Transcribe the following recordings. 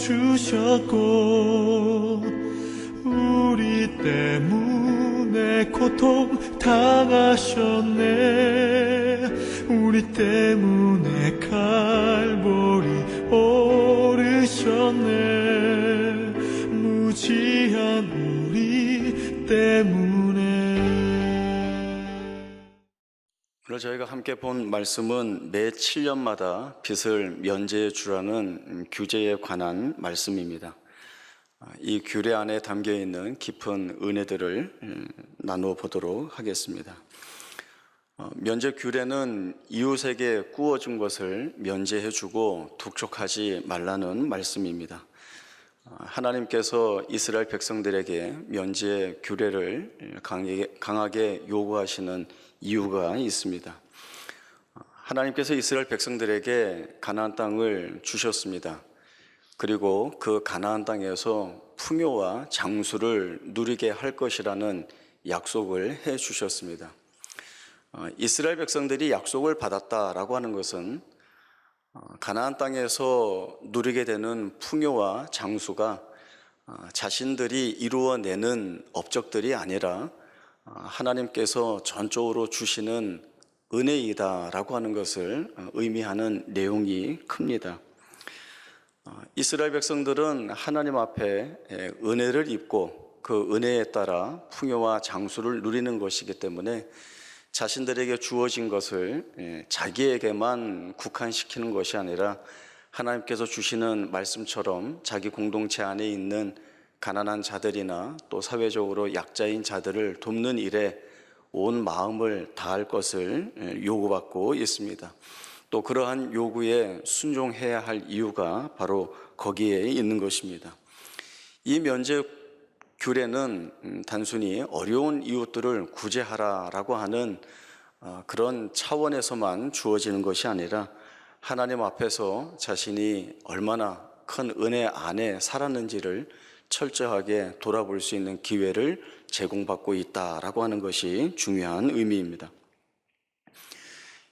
주셨고 우리 때문에 고통 당하셨네. 우리 때문에 칼보리 오르셨네. 무지한 우리 때문에. 오늘 저희가 함께 본 말씀은 매 7년마다 빚을 면제해 주라는 규제에 관한 말씀입니다. 이 규례 안에 담겨 있는 깊은 은혜들을 나누어 보도록 하겠습니다. 면제 규례는 이웃에게 구워준 것을 면제해 주고 독촉하지 말라는 말씀입니다. 하나님께서 이스라엘 백성들에게 면제 규례를 강하게 요구하시는 이유가 있습니다. 하나님께서 이스라엘 백성들에게 가나안 땅을 주셨습니다. 그리고 그 가나안 땅에서 풍요와 장수를 누리게 할 것이라는 약속을 해 주셨습니다. 이스라엘 백성들이 약속을 받았다라고 하는 것은 가나안 땅에서 누리게 되는 풍요와 장수가 자신들이 이루어내는 업적들이 아니라 하나님께서 전적으로 주시는 은혜이다라고 하는 것을 의미하는 내용이 큽니다. 이스라엘 백성들은 하나님 앞에 은혜를 입고 그 은혜에 따라 풍요와 장수를 누리는 것이기 때문에 자신들에게 주어진 것을 자기에게만 국한시키는 것이 아니라 하나님께서 주시는 말씀처럼 자기 공동체 안에 있는 가난한 자들이나 또 사회적으로 약자인 자들을 돕는 일에 온 마음을 다할 것을 요구받고 있습니다. 또 그러한 요구에 순종해야 할 이유가 바로 거기에 있는 것입니다. 이 면제 규례는 단순히 어려운 이웃들을 구제하라라고 하는 그런 차원에서만 주어지는 것이 아니라 하나님 앞에서 자신이 얼마나 큰 은혜 안에 살았는지를 철저하게 돌아볼 수 있는 기회를 제공받고 있다라고 하는 것이 중요한 의미입니다.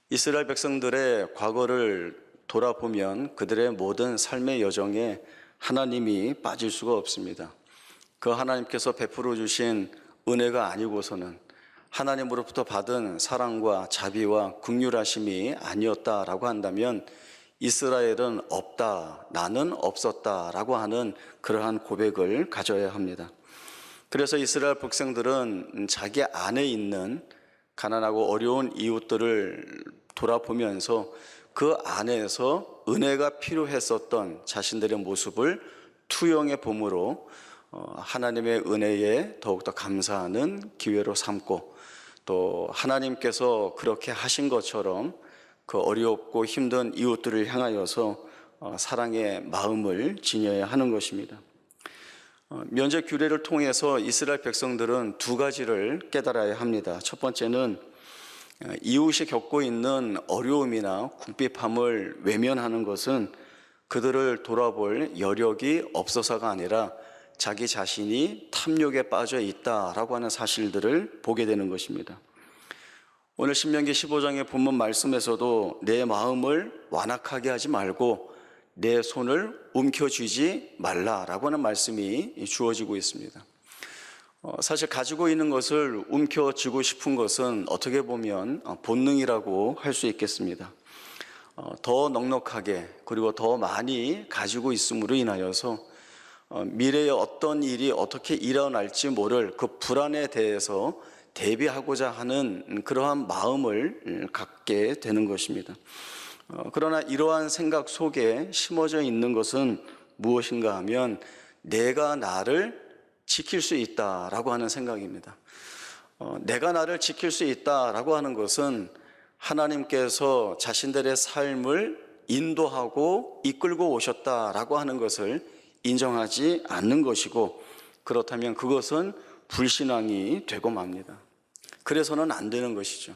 이스라엘 백성들의 과거를 돌아보면 그들의 모든 삶의 여정에 하나님이 빠질 수가 없습니다. 그 하나님께서 베풀어 주신 은혜가 아니고서는 하나님으로부터 받은 사랑과 자비와 긍휼하심이 아니었다라고 한다면 이스라엘은 없다, 나는 없었다라고 하는 그러한 고백을 가져야 합니다. 그래서 이스라엘 백성들은 자기 안에 있는 가난하고 어려운 이웃들을 돌아보면서 그 안에서 은혜가 필요했었던 자신들의 모습을 투영해 봄으로 하나님의 은혜에 더욱더 감사하는 기회로 삼고 또 하나님께서 그렇게 하신 것처럼 그 어렵고 힘든 이웃들을 향하여서 사랑의 마음을 지녀야 하는 것입니다. 면제 규례를 통해서 이스라엘 백성들은 두 가지를 깨달아야 합니다. 첫 번째는 이웃이 겪고 있는 어려움이나 궁핍함을 외면하는 것은 그들을 돌아볼 여력이 없어서가 아니라 자기 자신이 탐욕에 빠져 있다라고 하는 사실들을 보게 되는 것입니다. 오늘 신명기 15장의 본문 말씀에서도 내 마음을 완악하게 하지 말고 내 손을 움켜쥐지 말라라고 하는 말씀이 주어지고 있습니다. 사실 가지고 있는 것을 움켜쥐고 싶은 것은 어떻게 보면 본능이라고 할 수 있겠습니다. 더 넉넉하게 그리고 더 많이 가지고 있음으로 인하여서 미래에 어떤 일이 어떻게 일어날지 모를 그 불안에 대해서 대비하고자 하는 그러한 마음을 갖게 되는 것입니다. 그러나 이러한 생각 속에 심어져 있는 것은 무엇인가 하면 내가 나를 지킬 수 있다라고 하는 생각입니다. 내가 나를 지킬 수 있다라고 하는 것은 하나님께서 자신들의 삶을 인도하고 이끌고 오셨다라고 하는 것을 인정하지 않는 것이고, 그렇다면 그것은 불신앙이 되고 맙니다. 그래서는 안 되는 것이죠.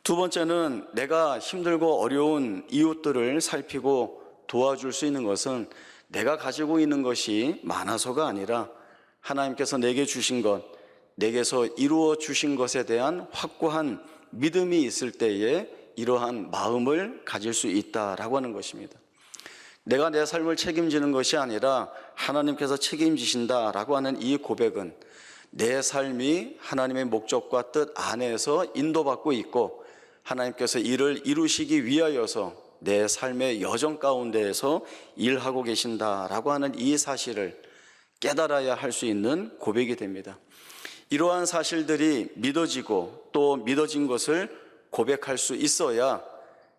두 번째는 내가 힘들고 어려운 이웃들을 살피고 도와줄 수 있는 것은 내가 가지고 있는 것이 많아서가 아니라 하나님께서 내게 주신 것, 내게서 이루어 주신 것에 대한 확고한 믿음이 있을 때에 이러한 마음을 가질 수 있다라고 하는 것입니다. 내가 내 삶을 책임지는 것이 아니라 하나님께서 책임지신다라고 하는 이 고백은 내 삶이 하나님의 목적과 뜻 안에서 인도받고 있고 하나님께서 이를 이루시기 위하여서 내 삶의 여정 가운데에서 일하고 계신다라고 하는 이 사실을 깨달아야 할 수 있는 고백이 됩니다. 이러한 사실들이 믿어지고 또 믿어진 것을 고백할 수 있어야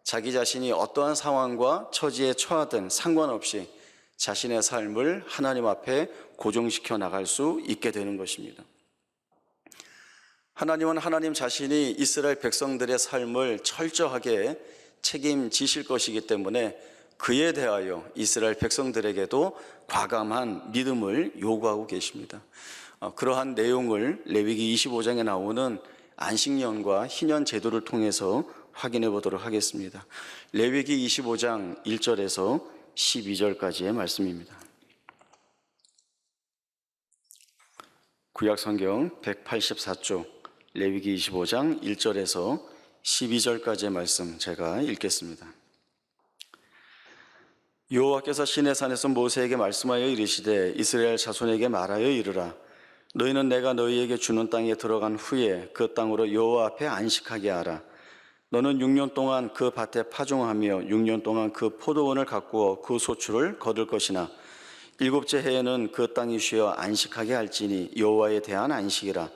자기 자신이 어떠한 상황과 처지에 처하든 상관없이 자신의 삶을 하나님 앞에 고정시켜 나갈 수 있게 되는 것입니다. 하나님은 하나님 자신이 이스라엘 백성들의 삶을 철저하게 책임지실 것이기 때문에 그에 대하여 이스라엘 백성들에게도 과감한 믿음을 요구하고 계십니다. 그러한 내용을 레위기 25장에 나오는 안식년과 희년 제도를 통해서 확인해 보도록 하겠습니다. 레위기 25장 1절에서 12절까지의 말씀입니다. 구약성경 184쪽 레위기 25장 1절에서 12절까지의 말씀 제가 읽겠습니다. 여호와께서 시내산에서 모세에게 말씀하여 이르시되 이스라엘 자손에게 말하여 이르라. 너희는 내가 너희에게 주는 땅에 들어간 후에 그 땅으로 여호와 앞에 안식하게 하라. 너는 6년 동안 그 밭에 파종하며 6년 동안 그 포도원을 가꾸어 그 소출을 거둘 것이나 7째 해에는 그 땅이 쉬어 안식하게 할지니 여호와에 대한 안식이라.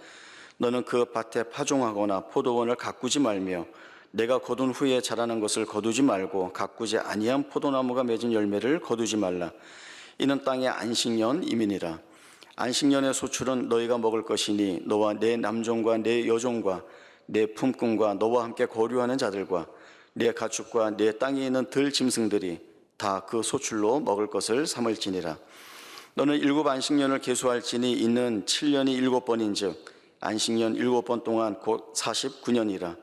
너는 그 밭에 파종하거나 포도원을 가꾸지 말며 내가 거둔 후에 자라난 것을 거두지 말고 가꾸지 아니한 포도나무가 맺은 열매를 거두지 말라. 이는 땅의 안식년임이니라. 안식년의 소출은 너희가 먹을 것이니 너와 내 남종과 내 여종과 내 품꾼과 너와 함께 거류하는 자들과 내 가축과 내 땅에 있는 들 짐승들이 다 그 소출로 먹을 것을 삼을지니라. 너는 7 안식년을 계수할지니 이는 7년이 7번인즉 안식년 7번 동안 곧 49년이라.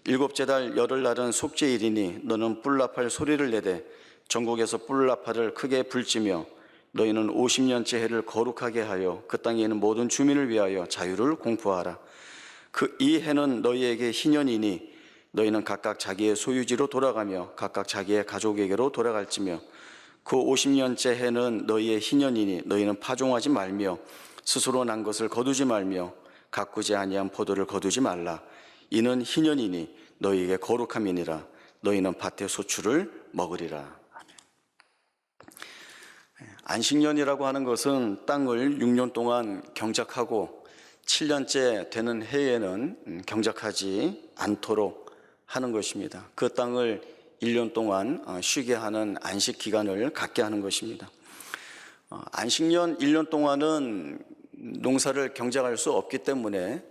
7째 달 열흘날은 속죄일이니 너는 뿔납할 소리를 내되 전국에서 뿔납할을 크게 불지며 너희는 50년째 해를 거룩하게 하여 그 땅에 있는 모든 주민을 위하여 자유를 공포하라. 이 해는 너희에게 희년이니 너희는 각각 자기의 소유지로 돌아가며 각각 자기의 가족에게로 돌아갈지며 그 50년째 해는 너희의 희년이니 너희는 파종하지 말며 스스로 난 것을 거두지 말며 가꾸지 아니한 포도를 거두지 말라. 이는 희년이니 너희에게 거룩함이니라. 너희는 밭의 소출을 먹으리라. 안식년이라고 하는 것은 땅을 6년 동안 경작하고 7년째 되는 해에는 경작하지 않도록 하는 것입니다. 그 땅을 1년 동안 쉬게 하는 안식 기간을 갖게 하는 것입니다. 안식년 1년 동안은 농사를 경작할 수 없기 때문에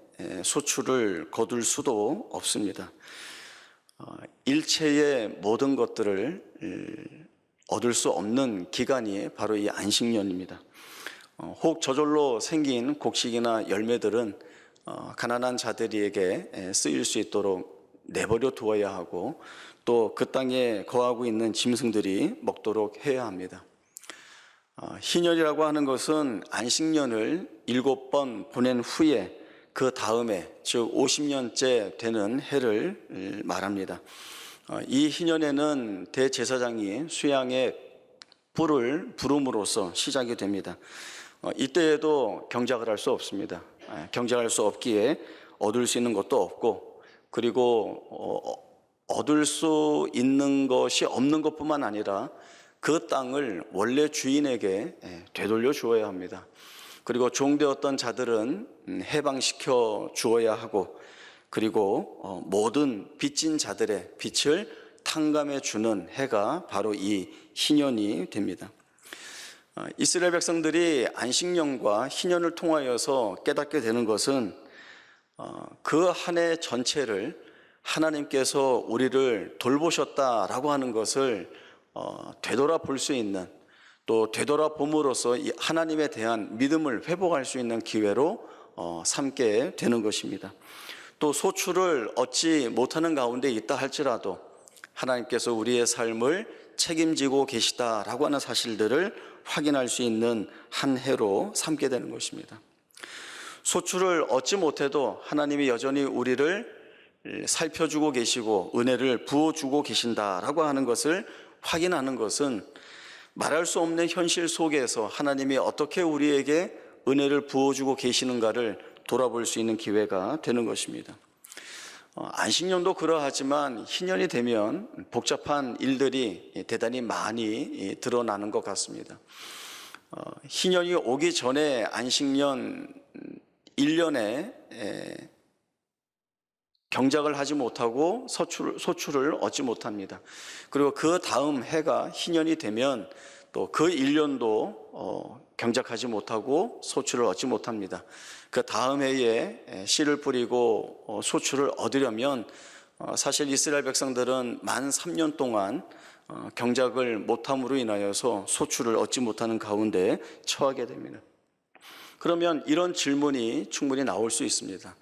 소출을 거둘 수도 없습니다. 일체의 모든 것들을 얻을 수 없는 기간이 바로 이 안식년입니다. 혹 저절로 생긴 곡식이나 열매들은 가난한 자들에게 쓰일 수 있도록 내버려 두어야 하고 또 그 땅에 거하고 있는 짐승들이 먹도록 해야 합니다. 희년이라고 하는 것은 안식년을 7번 보낸 후에 그 다음에 즉 50년째 되는 해를 말합니다. 이 희년에는 대제사장이 수양의 뿔을 부름으로써 시작이 됩니다. 이때에도 경작을 할 수 없습니다. 경작할 수 없기에 얻을 수 있는 것도 없고 그리고 얻을 수 있는 것이 없는 것뿐만 아니라 그 땅을 원래 주인에게 되돌려 주어야 합니다. 그리고 종되었던 자들은 해방시켜 주어야 하고 그리고 모든 빚진 자들의 빚을 탕감해 주는 해가 바로 이 희년이 됩니다. 이스라엘 백성들이 안식년과 희년을 통하여서 깨닫게 되는 것은 그 한 해 전체를 하나님께서 우리를 돌보셨다라고 하는 것을 되돌아볼 수 있는 또 되돌아봄으로써 이 하나님에 대한 믿음을 회복할 수 있는 기회로 삼게 되는 것입니다. 또 소출을 얻지 못하는 가운데 있다 할지라도 하나님께서 우리의 삶을 책임지고 계시다라고 하는 사실들을 확인할 수 있는 한 해로 삼게 되는 것입니다. 소출을 얻지 못해도 하나님이 여전히 우리를 살펴주고 계시고 은혜를 부어주고 계신다라고 하는 것을 확인하는 것은 말할 수 없는 현실 속에서 하나님이 어떻게 우리에게 은혜를 부어주고 계시는가를 돌아볼 수 있는 기회가 되는 것입니다. 안식년도 그러하지만 희년이 되면 복잡한 일들이 대단히 많이 드러나는 것 같습니다. 희년이 오기 전에 안식년 1년에 경작을 하지 못하고 소출을 얻지 못합니다. 그리고 그 다음 해가 희년이 되면 또 그 1년도 경작하지 못하고 소출을 얻지 못합니다. 그 다음 해에 씨를 뿌리고 소출을 얻으려면 사실 이스라엘 백성들은 만 3년 동안 경작을 못함으로 인하여서 소출을 얻지 못하는 가운데 처하게 됩니다. 그러면 이런 질문이 충분히 나올 수 있습니다.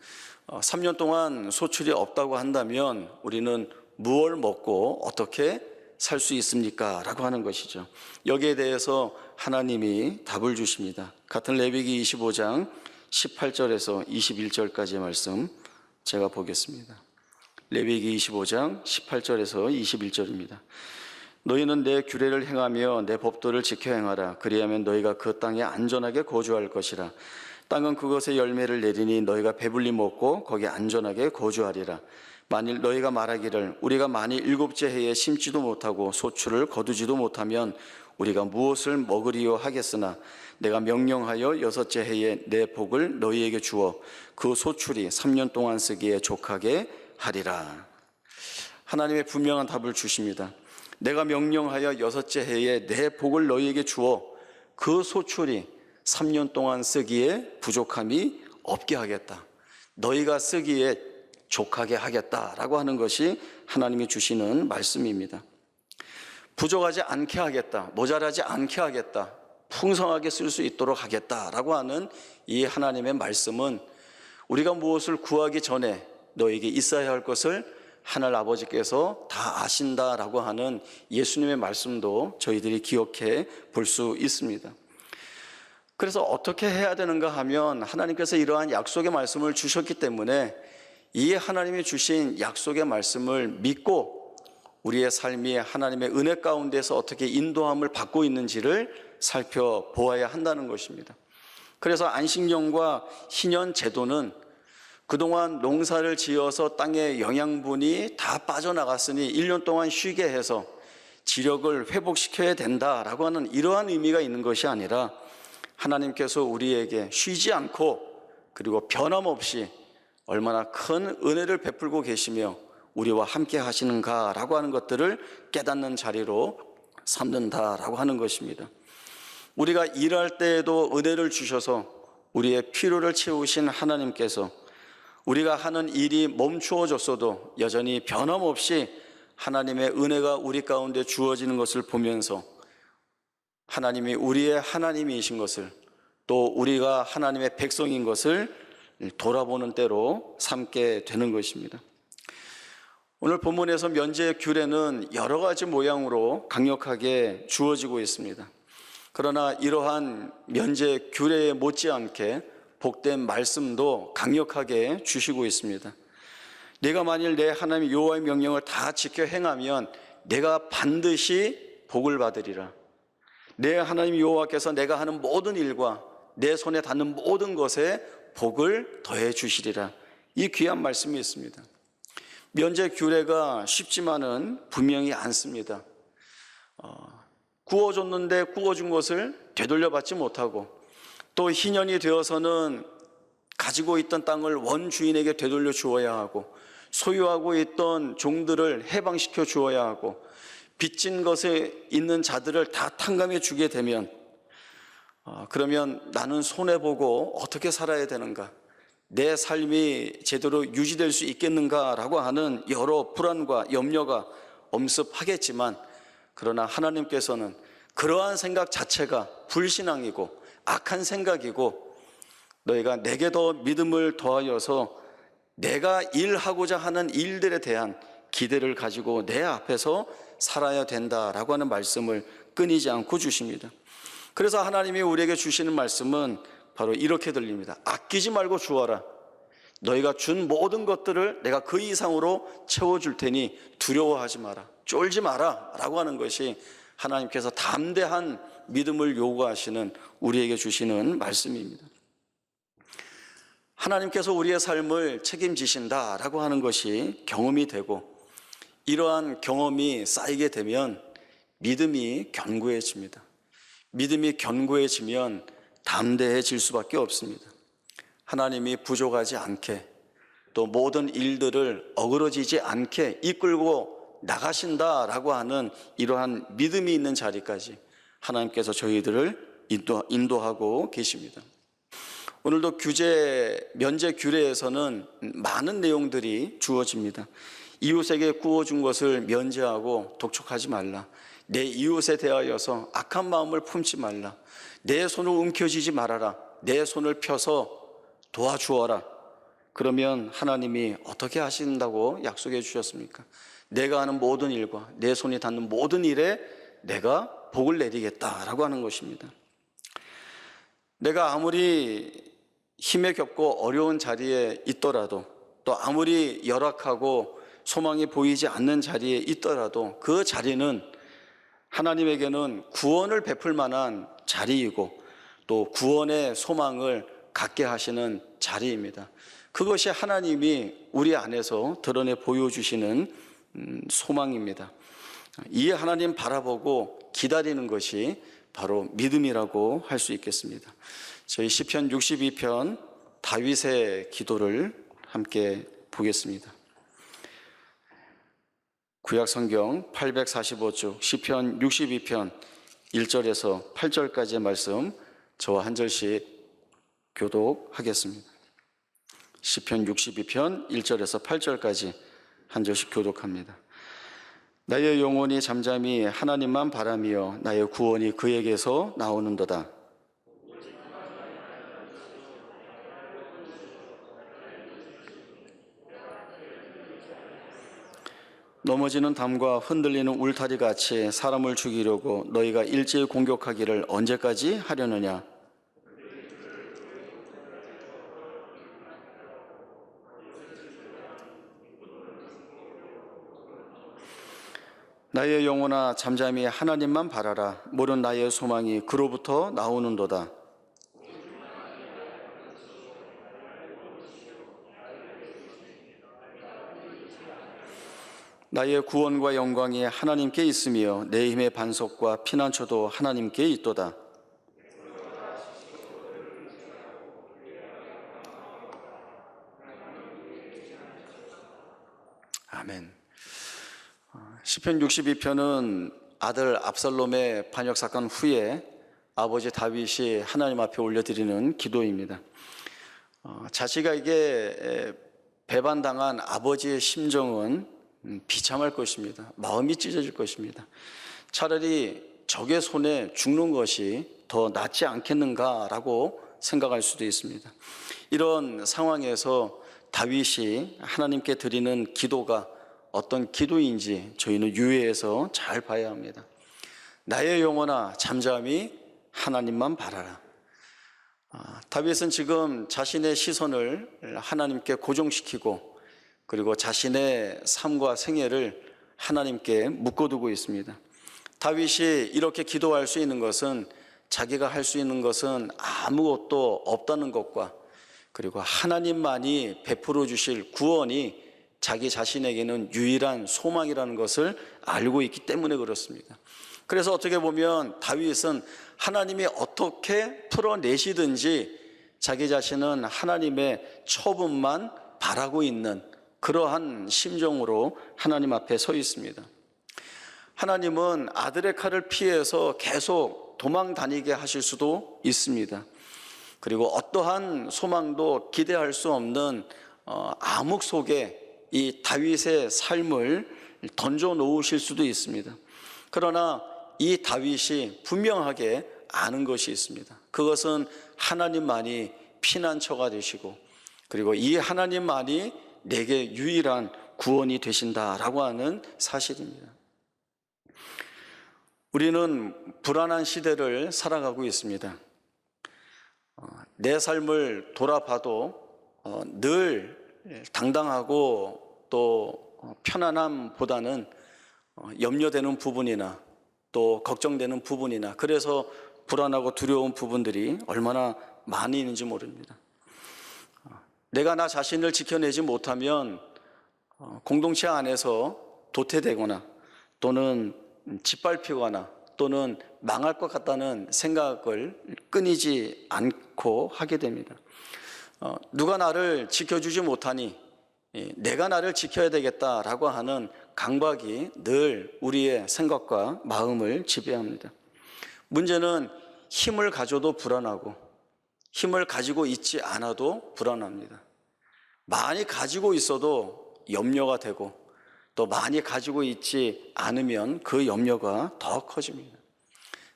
3년 동안 소출이 없다고 한다면 우리는 무엇을 먹고 어떻게 살 수 있습니까? 라고 하는 것이죠. 여기에 대해서 하나님이 답을 주십니다. 같은 레위기 25장 18절에서 21절까지의 말씀 제가 보겠습니다. 레위기 25장 18절에서 21절입니다. 너희는 내 규례를 행하며 내 법도를 지켜 행하라. 그리하면 너희가 그 땅에 안전하게 거주할 것이라. 땅은 그것의 열매를 내리니 너희가 배불리 먹고 거기 안전하게 거주하리라. 만일 너희가 말하기를 우리가 만일 7째 해에 심지도 못하고 소출을 거두지도 못하면 우리가 무엇을 먹으리요 하겠으나 내가 명령하여 6째 해에 내 복을 너희에게 주어 그 소출이 3년 동안 쓰기에 족하게 하리라. 하나님의 분명한 답을 주십니다. 내가 명령하여 6째 해에 내 복을 너희에게 주어 그 소출이 3년 동안 쓰기에 부족함이 없게 하겠다. 너희가 쓰기에 족하게 하겠다라고 하는 것이 하나님이 주시는 말씀입니다. 부족하지 않게 하겠다, 모자라지 않게 하겠다, 풍성하게 쓸 수 있도록 하겠다라고 하는 이 하나님의 말씀은 우리가 무엇을 구하기 전에 너에게 있어야 할 것을 하늘 아버지께서 다 아신다라고 하는 예수님의 말씀도 저희들이 기억해 볼 수 있습니다. 그래서 어떻게 해야 되는가 하면 하나님께서 이러한 약속의 말씀을 주셨기 때문에 이 하나님이 주신 약속의 말씀을 믿고 우리의 삶이 하나님의 은혜 가운데서 어떻게 인도함을 받고 있는지를 살펴보아야 한다는 것입니다. 그래서 안식년과 희년 제도는 그동안 농사를 지어서 땅의 영양분이 다 빠져나갔으니 1년 동안 쉬게 해서 지력을 회복시켜야 된다라고 하는 이러한 의미가 있는 것이 아니라 하나님께서 우리에게 쉬지 않고 그리고 변함없이 얼마나 큰 은혜를 베풀고 계시며 우리와 함께 하시는가라고 하는 것들을 깨닫는 자리로 삼는다라고 하는 것입니다. 우리가 일할 때에도 은혜를 주셔서 우리의 필요를 채우신 하나님께서 우리가 하는 일이 멈추어졌어도 여전히 변함없이 하나님의 은혜가 우리 가운데 주어지는 것을 보면서 하나님이 우리의 하나님이신 것을 또 우리가 하나님의 백성인 것을 돌아보는 때로 삼게 되는 것입니다. 오늘 본문에서 면제 규례는 여러 가지 모양으로 강력하게 주어지고 있습니다. 그러나 이러한 면제 규례에 못지않게 복된 말씀도 강력하게 주시고 있습니다. 내가 만일 내 하나님 여호와의 명령을 다 지켜 행하면 내가 반드시 복을 받으리라. 내 하나님 여호와께서 내가 하는 모든 일과 내 손에 닿는 모든 것에 복을 더해 주시리라. 이 귀한 말씀이 있습니다. 면제 규례가 쉽지만은 분명히 않습니다. 구워줬는데 구워준 것을 되돌려받지 못하고 또 희년이 되어서는 가지고 있던 땅을 원주인에게 되돌려 주어야 하고 소유하고 있던 종들을 해방시켜 주어야 하고 빚진 것에 있는 자들을 다 탕감해 주게 되면 그러면 나는 손해보고 어떻게 살아야 되는가, 내 삶이 제대로 유지될 수 있겠는가라고 하는 여러 불안과 염려가 엄습하겠지만 그러나 하나님께서는 그러한 생각 자체가 불신앙이고 악한 생각이고 너희가 내게 더 믿음을 더하여서 내가 일하고자 하는 일들에 대한 기대를 가지고 내 앞에서 살아야 된다라고 하는 말씀을 끊이지 않고 주십니다. 그래서 하나님이 우리에게 주시는 말씀은 바로 이렇게 들립니다. 아끼지 말고 주어라. 너희가 준 모든 것들을 내가 그 이상으로 채워줄 테니 두려워하지 마라, 쫄지 마라 라고 하는 것이 하나님께서 담대한 믿음을 요구하시는 우리에게 주시는 말씀입니다. 하나님께서 우리의 삶을 책임지신다라고 하는 것이 경험이 되고, 이러한 경험이 쌓이게 되면 믿음이 견고해집니다. 믿음이 견고해지면 담대해질 수밖에 없습니다. 하나님이 부족하지 않게, 또 모든 일들을 어그러지지 않게 이끌고 나가신다라고 하는 이러한 믿음이 있는 자리까지 하나님께서 저희들을 인도하고 계십니다. 오늘도 면제 규례에서는 많은 내용들이 주어집니다. 이웃에게 구워준 것을 면제하고 독촉하지 말라. 내 이웃에 대하여서 악한 마음을 품지 말라. 내 손을 움켜쥐지 말아라. 내 손을 펴서 도와주어라. 그러면 하나님이 어떻게 하신다고 약속해 주셨습니까? 내가 하는 모든 일과 내 손이 닿는 모든 일에 내가 복을 내리겠다라고 하는 것입니다. 내가 아무리 힘에 겹고 어려운 자리에 있더라도, 또 아무리 열악하고 소망이 보이지 않는 자리에 있더라도 그 자리는 하나님에게는 구원을 베풀 만한 자리이고, 또 구원의 소망을 갖게 하시는 자리입니다. 그것이 하나님이 우리 안에서 드러내 보여주시는 소망입니다. 이 하나님 바라보고 기다리는 것이 바로 믿음이라고 할 수 있겠습니다. 저희 시편 62편 다윗의 기도를 함께 보겠습니다. 구약성경 845쪽 시편 62편 1절에서 8절까지의 말씀 저와 한 절씩 교독하겠습니다. 시편 62편 1절에서 8절까지 한 절씩 교독합니다. 나의 영혼이 잠잠히 하나님만 바라며 나의 구원이 그에게서 나오는도다. 넘어지는 담과 흔들리는 울타리 같이 사람을 죽이려고 너희가 일제히 공격하기를 언제까지 하려느냐? 나의 영혼아 잠잠히 하나님만 바라라. 모든 나의 소망이 그로부터 나오는도다. 나의 구원과 영광이 하나님께 있으며 내 힘의 반석과 피난처도 하나님께 있도다. 아멘. 시편 62편은 아들 압살롬의 반역 사건 후에 아버지 다윗이 하나님 앞에 올려드리는 기도입니다. 자식에게 배반당한 아버지의 심정은 비참할 것입니다. 마음이 찢어질 것입니다. 차라리 적의 손에 죽는 것이 더 낫지 않겠는가라고 생각할 수도 있습니다. 이런 상황에서 다윗이 하나님께 드리는 기도가 어떤 기도인지 저희는 유의해서 잘 봐야 합니다. 나의 영혼아 잠잠히 하나님만 바라라. 다윗은 지금 자신의 시선을 하나님께 고정시키고, 그리고 자신의 삶과 생애를 하나님께 묶어두고 있습니다. 다윗이 이렇게 기도할 수 있는 것은 자기가 할 수 있는 것은 아무것도 없다는 것과, 그리고 하나님만이 베풀어 주실 구원이 자기 자신에게는 유일한 소망이라는 것을 알고 있기 때문에 그렇습니다. 그래서 어떻게 보면 다윗은 하나님이 어떻게 풀어내시든지 자기 자신은 하나님의 처분만 바라고 있는 그러한 심정으로 하나님 앞에 서 있습니다. 하나님은 아들의 칼을 피해서 계속 도망 다니게 하실 수도 있습니다. 그리고 어떠한 소망도 기대할 수 없는 암흑 속에 이 다윗의 삶을 던져 놓으실 수도 있습니다. 그러나 이 다윗이 분명하게 아는 것이 있습니다. 그것은 하나님만이 피난처가 되시고, 그리고 이 하나님만이 내게 유일한 구원이 되신다라고 하는 사실입니다. 우리는 불안한 시대를 살아가고 있습니다. 내 삶을 돌아봐도 늘 당당하고 또 편안함보다는 염려되는 부분이나 또 걱정되는 부분이나 그래서 불안하고 두려운 부분들이 얼마나 많이 있는지 모릅니다. 내가 나 자신을 지켜내지 못하면 공동체 안에서 도태되거나 또는 짓밟히거나 또는 망할 것 같다는 생각을 끊이지 않고 하게 됩니다. 누가 나를 지켜주지 못하니 내가 나를 지켜야 되겠다라고 하는 강박이 늘 우리의 생각과 마음을 지배합니다. 문제는 힘을 가져도 불안하고 힘을 가지고 있지 않아도 불안합니다. 많이 가지고 있어도 염려가 되고 또 많이 가지고 있지 않으면 그 염려가 더 커집니다.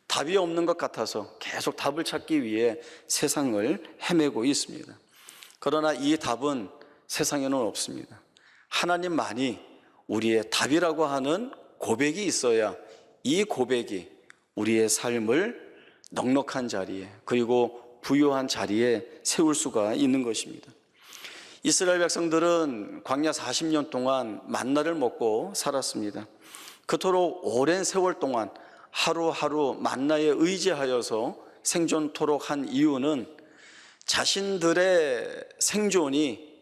답이 없는 것 같아서 계속 답을 찾기 위해 세상을 헤매고 있습니다. 그러나 이 답은 세상에는 없습니다. 하나님만이 우리의 답이라고 하는 고백이 있어야 이 고백이 우리의 삶을 넉넉한 자리에 그리고 부유한 자리에 세울 수가 있는 것입니다. 이스라엘 백성들은 광야 40년 동안 만나를 먹고 살았습니다. 그토록 오랜 세월 동안 하루하루 만나에 의지하여서 생존토록 한 이유는 자신들의 생존이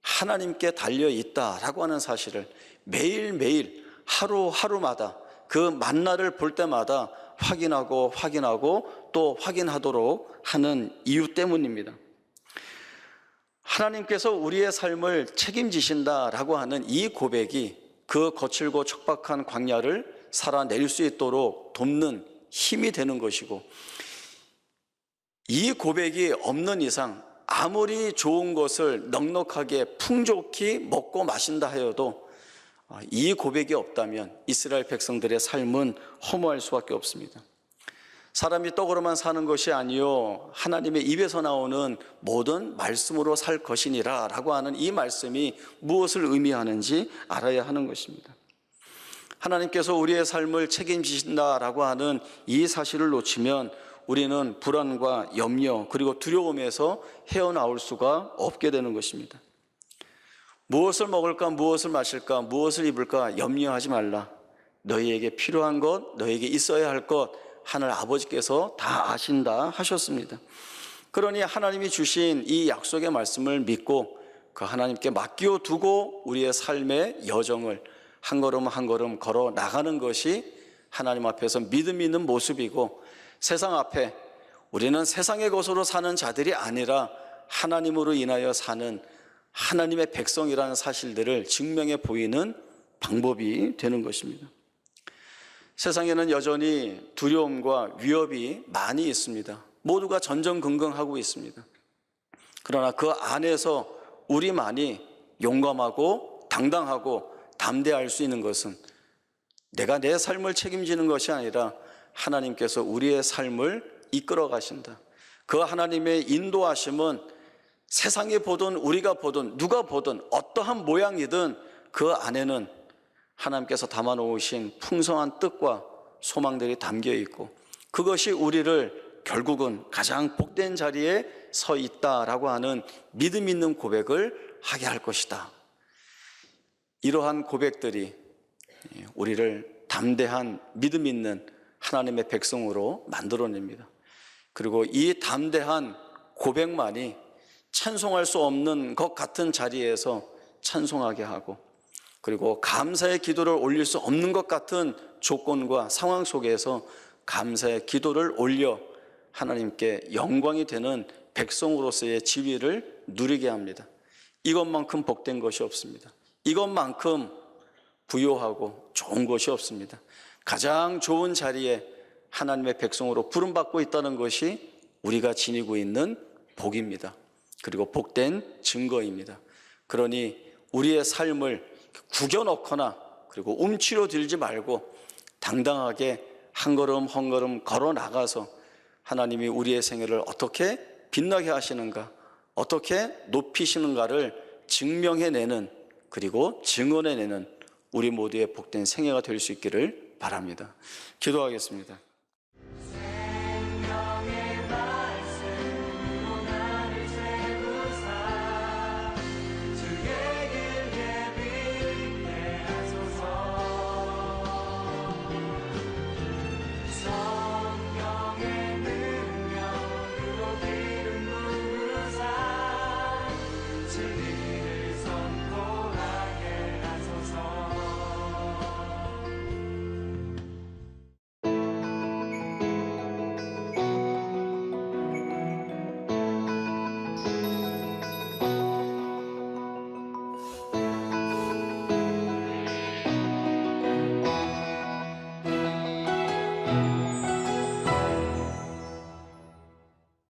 하나님께 달려 있다라고 하는 사실을 매일매일 하루하루마다 그 만나를 볼 때마다 확인하고 또 확인하도록 하는 이유 때문입니다. 하나님께서 우리의 삶을 책임지신다라고 하는 이 고백이 그 거칠고 척박한 광야를 살아낼 수 있도록 돕는 힘이 되는 것이고, 이 고백이 없는 이상 아무리 좋은 것을 넉넉하게 풍족히 먹고 마신다 하여도 이 고백이 없다면 이스라엘 백성들의 삶은 허무할 수밖에 없습니다. 사람이 떡으로만 사는 것이 아니요 하나님의 입에서 나오는 모든 말씀으로 살 것이니라 라고 하는 이 말씀이 무엇을 의미하는지 알아야 하는 것입니다. 하나님께서 우리의 삶을 책임지신다라고 하는 이 사실을 놓치면 우리는 불안과 염려 그리고 두려움에서 헤어나올 수가 없게 되는 것입니다. 무엇을 먹을까, 무엇을 마실까, 무엇을 입을까 염려하지 말라. 너희에게 필요한 것, 너희에게 있어야 할 것 하늘 아버지께서 다 아신다 하셨습니다. 그러니 하나님이 주신 이 약속의 말씀을 믿고 그 하나님께 맡겨 두고 우리의 삶의 여정을 한 걸음 한 걸음 걸어 나가는 것이 하나님 앞에서 믿음 있는 모습이고, 세상 앞에 우리는 세상의 것으로 사는 자들이 아니라 하나님으로 인하여 사는 하나님의 백성이라는 사실들을 증명해 보이는 방법이 되는 것입니다. 세상에는 여전히 두려움과 위협이 많이 있습니다. 모두가 전전긍긍하고 있습니다. 그러나 그 안에서 우리만이 용감하고 당당하고 담대할 수 있는 것은 내가 내 삶을 책임지는 것이 아니라 하나님께서 우리의 삶을 이끌어 가신다. 그 하나님의 인도하심은 세상이 보든 우리가 보든 누가 보든 어떠한 모양이든 그 안에는 하나님께서 담아놓으신 풍성한 뜻과 소망들이 담겨 있고, 그것이 우리를 결국은 가장 복된 자리에 서 있다라고 하는 믿음 있는 고백을 하게 할 것이다. 이러한 고백들이 우리를 담대한 믿음 있는 하나님의 백성으로 만들어냅니다. 그리고 이 담대한 고백만이 찬송할 수 없는 것 같은 자리에서 찬송하게 하고, 그리고 감사의 기도를 올릴 수 없는 것 같은 조건과 상황 속에서 감사의 기도를 올려 하나님께 영광이 되는 백성으로서의 지위를 누리게 합니다. 이것만큼 복된 것이 없습니다. 이것만큼 부요하고 좋은 것이 없습니다. 가장 좋은 자리에 하나님의 백성으로 부름받고 있다는 것이 우리가 지니고 있는 복입니다. 그리고 복된 증거입니다. 그러니 우리의 삶을 구겨 넣거나 그리고 움츠러 들지 말고 당당하게 한 걸음 한 걸음 걸어 나가서 하나님이 우리의 생애를 어떻게 빛나게 하시는가, 어떻게 높이시는가를 증명해내는, 그리고 증언해내는 우리 모두의 복된 생애가 될 수 있기를 바랍니다. 기도하겠습니다.